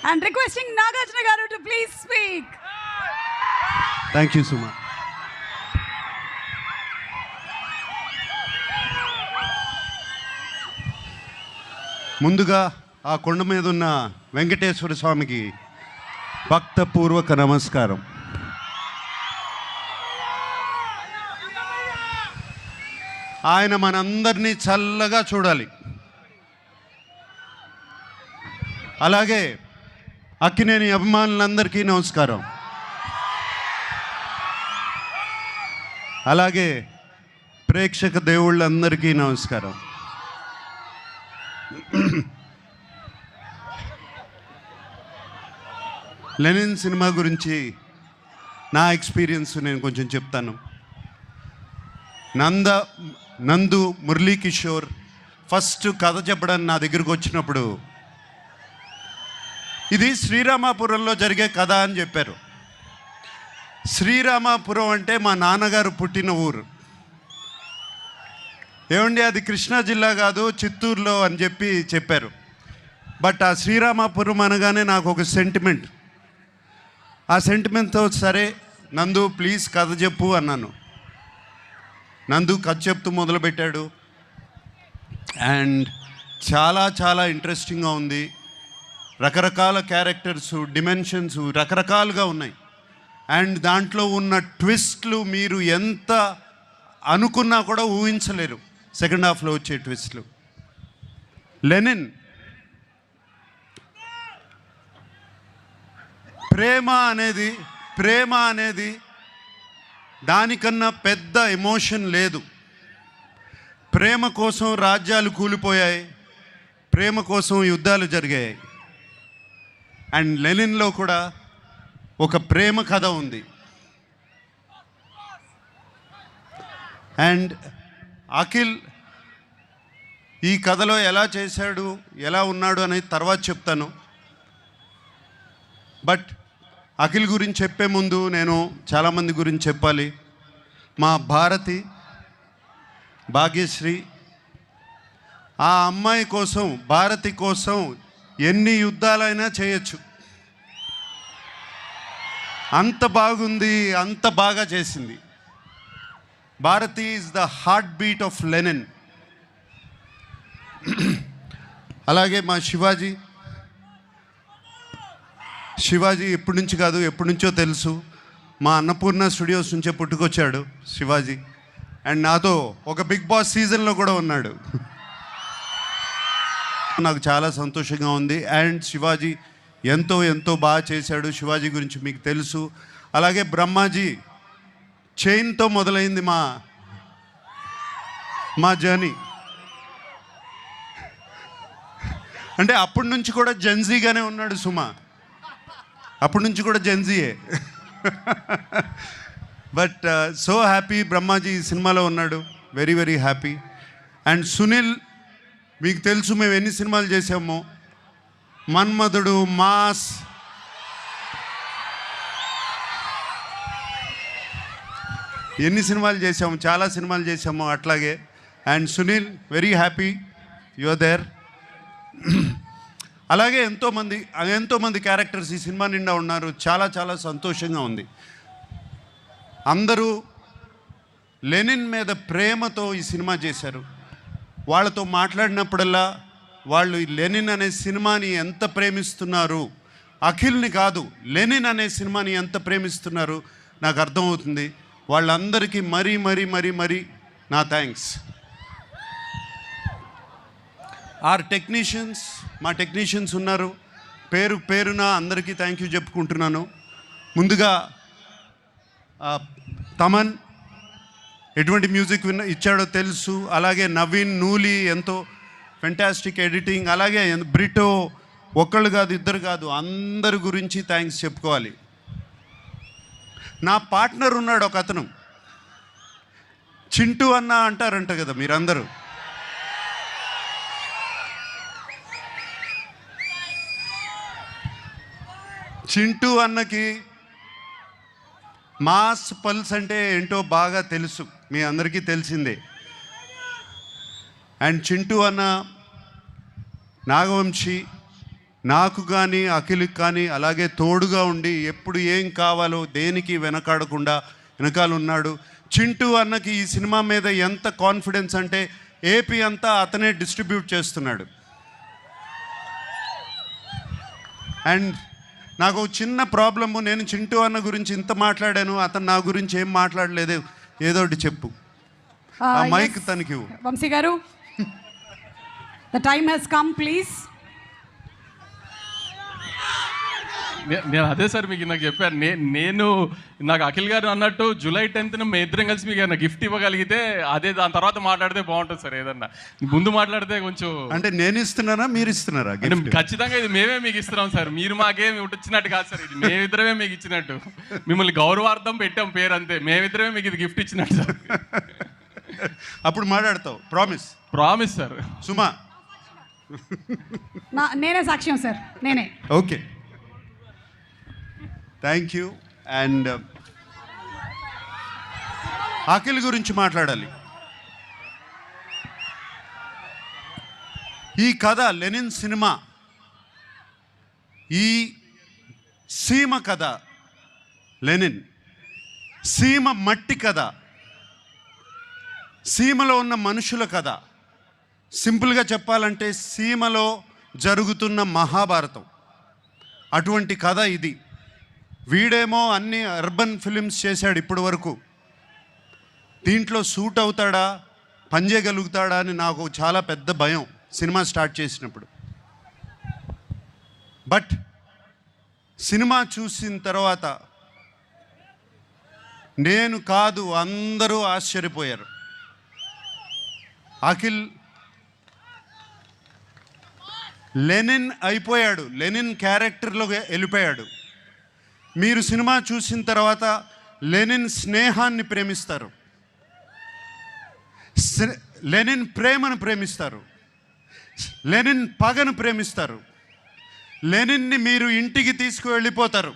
And requesting Nagarjuna garu to please speak. Thank you, Suma. ముందుగా ఆ కొండ మీద ఉన్న వెంకటేశ్వర స్వామికి భక్తపూర్వక నమస్కారం. ఆయన మనందరినీ చల్లగా చూడాలి. అలాగే అక్కినేని అభిమానులందరికీ నమస్కారం. అలాగే ప్రేక్షక దేవుళ్ళందరికీ నమస్కారం. లెనిన్ సినిమా గురించి నా ఎక్స్పీరియన్స్ నేను కొంచెం చెప్తాను. నందు మురళీ కిషోర్ ఫస్ట్ కథ చెప్పడానికి నా దగ్గరకు వచ్చినప్పుడు ఇది శ్రీరామాపురంలో జరిగే కథ అని చెప్పారు. శ్రీరామాపురం అంటే మా నాన్నగారు పుట్టిన ఊరు. ఏమండి అది కృష్ణా జిల్లా కాదు, చిత్తూరులో అని చెప్పారు. బట్ ఆ శ్రీరామాపురం అనగానే నాకు ఒక సెంటిమెంట్. ఆ సెంటిమెంట్తో సరే నందు ప్లీజ్ కథ చెప్పు అన్నాను. నందు కథ చెప్తూ మొదలుపెట్టాడు. అండ్ చాలా చాలా ఇంట్రెస్టింగ్గా ఉంది. రకరకాల క్యారెక్టర్స్, డిమెన్షన్స్ రకరకాలుగా ఉన్నాయి. అండ్ దాంట్లో ఉన్న ట్విస్ట్లు మీరు ఎంత అనుకున్నా కూడా ఊహించలేరు. సెకండ్ హాఫ్లో వచ్చే ట్విస్ట్లు. లెనిన్ ప్రేమ అనేది దానికన్నా పెద్ద ఎమోషన్ లేదు. ప్రేమ కోసం రాజ్యాలు కూలిపోయాయి, ప్రేమ కోసం యుద్ధాలు జరిగాయి. అండ్ లెనిన్లో కూడా ఒక ప్రేమ కథ ఉంది. అండ్ అఖిల్ ఈ కథలో ఎలా చేశాడు, ఎలా ఉన్నాడు అనేది తర్వాత చెప్తాను. బట్ అఖిల్ గురించి చెప్పే ముందు నేను చాలామంది గురించి చెప్పాలి. మా భాగ్యశ్రీ, ఆ అమ్మాయి కోసం, భారతి కోసం ఎన్ని యుద్ధాలైనా చేయొచ్చు. అంత బాగుంది, అంత బాగా చేసింది. Bharathi is the heart beat of Lenin. అలాగే మా శివాజీ ఎప్పటి నుంచి కాదు, ఎప్పటి నుంచో తెలుసు. మా అన్నపూర్ణ స్టూడియోస్ నుంచే పుట్టుకొచ్చాడు శివాజీ. అండ్ నాతో ఒక బిగ్ బాస్ సీజన్లో కూడా ఉన్నాడు. నాకు చాలా సంతోషంగా ఉంది. అండ్ శివాజీ ఎంతో ఎంతో బాగా చేశాడు. శివాజీ గురించి మీకు తెలుసు. అలాగే బ్రహ్మాజీ చైన్తో మొదలైంది మా జర్నీ. అంటే అప్పటి నుంచి కూడా జెన్జీగానే ఉన్నాడు సుమా. అప్పటి నుంచి కూడా జెన్జీయే. బట్ సో హ్యాపీ బ్రహ్మాజీ ఈ సినిమాలో ఉన్నాడు. Very very happy. And Sunil మీకు తెలుసు మేము ఎన్ని సినిమాలు చేసామో. మన్మధుడు, మాస్, ఎన్ని సినిమాలు చేసాము, చాలా సినిమాలు చేసాము అట్లాగే. And Sunil very happy you are there. అలాగే ఎంతోమంది క్యారెక్టర్స్ ఈ సినిమా నిండా ఉన్నారు. చాలా చాలా సంతోషంగా ఉంది. అందరూ లెనిన్ మీద ప్రేమతో ఈ సినిమా చేశారు. వాళ్ళతో మాట్లాడినప్పుడల్లా వాళ్ళు లెనిన్ అనే సినిమాని ఎంత ప్రేమిస్తున్నారు, అఖిల్ని కాదు లెనిన్ అనే సినిమాని ఎంత ప్రేమిస్తున్నారు నాకు అర్థమవుతుంది. వాళ్ళందరికీ మరీ నా థ్యాంక్స్. మా టెక్నీషియన్స్ ఉన్నారు. పేరున అందరికీ థ్యాంక్ యూ చెప్పుకుంటున్నాను. ముందుగా తమన్ ఎటువంటి మ్యూజిక్ ఇచ్చాడో తెలుసు. అలాగే నవీన్, నూలి ఎంతో ఫెంటాస్టిక్ ఎడిటింగ్. అలాగే బ్రిటో ఒక్కళ్ళు కాదు, ఇద్దరు కాదు, అందరి గురించి థ్యాంక్స్ చెప్పుకోవాలి. నా పార్ట్నర్ ఉన్నాడు ఒక అతను, చింటూ అన్న అంటారంట కదా మీరందరూ. చింటూ అన్నకి మాస్ పల్స్ అంటే ఏంటో బాగా తెలుసు, మీ అందరికీ తెలిసిందే. అండ్ చింటూ అన్న, నాగవంశీ, నాకు కానీ అఖిల్కి కానీ అలాగే తోడుగా ఉండి ఎప్పుడు ఏం కావాలో దేనికి వెనకాడకుండా వెనకాల ఉన్నాడు. చింటూ అన్నకి ఈ సినిమా మీద ఎంత కాన్ఫిడెన్స్ అంటే ఏపీ అంతా అతనే డిస్ట్రిబ్యూట్ చేస్తున్నాడు. అండ్ నాకు చిన్న ప్రాబ్లము, నేను చింటూ అన్న గురించి ఇంత మాట్లాడాను, అతను నా గురించి ఏం మాట్లాడలేదు. ఏదో ఒకటి చెప్పు. ఆ మైక్ తనకి ఇవ్వు. వంశీ గారు, the time has come please. నేను అదే సార్ మీకు నాకు చెప్పాను. నేను నాకు అఖిల్ గారు అన్నట్టు జూలై 10th మేము ఇద్దరం కలిసి మీకు ఏదైనా గిఫ్ట్ ఇవ్వగలిగితే అదే దాని తర్వాత మాట్లాడితే బాగుంటుంది సార్. ఏదన్నా ముందు మాట్లాడితే కొంచెం అంటే నేను ఇస్తున్నానా మీరు ఇస్తున్నారా? ఖచ్చితంగా ఇది మేమే మీకు ఇస్తున్నాం సార్. మీరు మాకేమి ఇచ్చినట్టు కాదు సార్. ఇది మేమిద్దరమే మీకు ఇచ్చినట్టు, మిమ్మల్ని గౌరవార్థం పెట్టాం పేరు అంతే. మేమిద్దరమే మీకు ఇది గిఫ్ట్ ఇచ్చినట్టు సార్. అప్పుడు మాట్లాడతావు. Promise sir. సుమా, నేనే సాక్ష్యం సార్, నేనే. Okay, thank you. And Akhil గురించి మాట్లాడాలి. ఈ కథ లెనిన్ సినిమా, ఈ సీమ కథ, లెనిన్ సీమ మట్టి కథ, సీమలో ఉన్న మనుషుల కథ. సింపుల్గా చెప్పాలంటే సీమలో జరుగుతున్న మహాభారతం, అటువంటి కథ ఇది. వీడేమో అన్ని అర్బన్ ఫిలిమ్స్ చేశాడు ఇప్పటి వరకు. దీంట్లో సూట్ అవుతాడా, పనిచేయగలుగుతాడా అని నాకు చాలా పెద్ద భయం సినిమా స్టార్ట్ చేసినప్పుడు. బట్ సినిమా చూసిన తర్వాత నేను కాదు అందరూ ఆశ్చర్యపోయారు. అఖిల్ లెనిన్ అయిపోయాడు, లెనిన్ క్యారెక్టర్లో వెళ్ళిపోయాడు. మీరు సినిమా చూసిన తర్వాత లెనిన్ స్నేహాన్ని ప్రేమిస్తారు, లెనిన్ ప్రేమను ప్రేమిస్తారు, లెనిన్ పగను ప్రేమిస్తారు, లెనిన్ని మీరు ఇంటికి తీసుకువెళ్ళిపోతారు.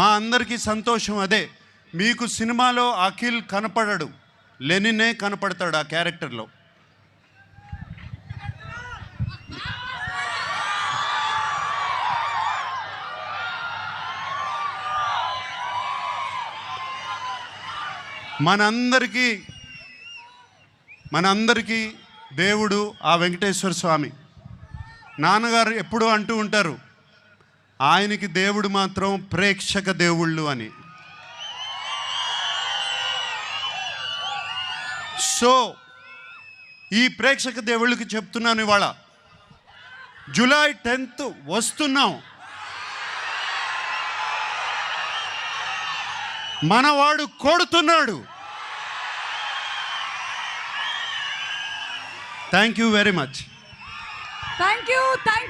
మా అందరికీ సంతోషం అదే. మీకు సినిమాలో అఖిల్ కనపడడు, లెనినే కనపడతాడు ఆ క్యారెక్టర్లో. మనందరికీ దేవుడు ఆ వెంకటేశ్వర స్వామి. నాన్నగారు ఎప్పుడూ అంటూ ఉంటారు, ఆయనకి దేవుడు మాత్రం ప్రేక్షక దేవుళ్ళు అని. సో ఈ ప్రేక్షక దేవుళ్ళకి చెప్తున్నాను, ఇవాళ జూలై 10th వస్తున్నాం. మనవాడు కొడుతున్నాడు. Thank you very much. Thank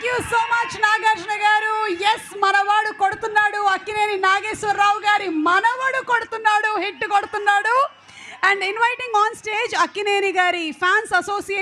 you so much Nagarjuna గారు. ఎస్, మనవాడు కొడుతున్నాడు. అక్కినేని నాగేశ్వరరావు గారి మనవాడు కొడుతున్నాడు, హిట్ కొడుతున్నాడు. And inviting on stage Akkineni గారి ఫ్యాన్స్ అసోసియేషన్